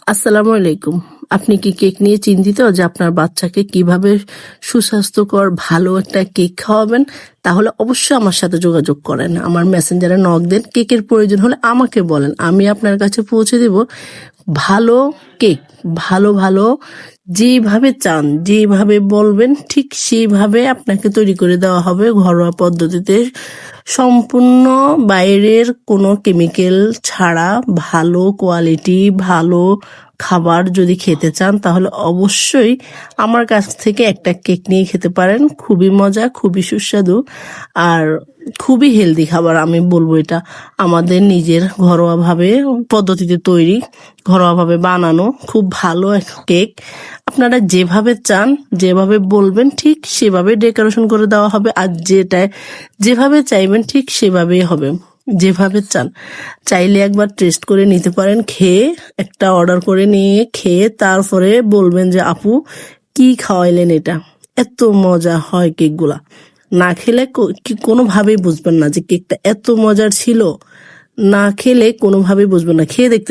আসসালামু আলাইকুম। আপনি কি কেক নিয়ে চিন্তিত যে আপনার বাচ্চাকে কিভাবে সুস্বাস্থ্যকর ভালো একটা কেক খাওয়াবেন? তাহলে অবশ্যই আমার সাথে যোগাযোগ করেন। আমার মেসেঞ্জারে নক দেন। কেকের প্রয়োজন হলে আমাকে বলেন। আমি আপনার কাছে পৌঁছে দেব ভালো কেক। ভালো ভালো যেভাবে চান, যেভাবে বলবেন ঠিক সেইভাবে আপনাকে তৈরি করে দেওয়া হবে ঘরোয়া পদ্ধতিতে। সম্পূর্ণ বাইরের কোনো কেমিক্যাল ছাড়া ভালো কোয়ালিটি ভালো খাবার যদি খেতে চান তাহলে অবশ্যই আমার কাছ থেকে একটা কেক নিয়ে খেতে পারেন। খুবই মজা, খুবই সুস্বাদু আর খুবই হেলদি খাবার। আমি বলবো এটা আমাদের নিজের ঘরোয়াভাবে পদ্ধতিতে তৈরি, ঘরোয়াভাবে বানানো খুব ভালো এক কেক। আপনারা যেভাবে চান, যেভাবে বলবেন ঠিক সেভাবে ডেকোরেশন করে দেওয়া হবে, আর যেভাবে চাইবেন ঠিক সেভাবেই হবে। যেভাবে চান চাইলে একবার টেস্ট করে নিতে পারেন, খেয়ে একটা অর্ডার করে নিয়ে খেয়ে তারপরে বলবেন যে আপু কি খাওয়াইলেন, এটা এত মজা হয় কেকগুলা। না খেলে কোনোভাবেই বুঝবেন না যে কেকটা এত মজার ছিল। না খেলে কোনোভাবেই বুঝবেন না, খেয়ে দেখতে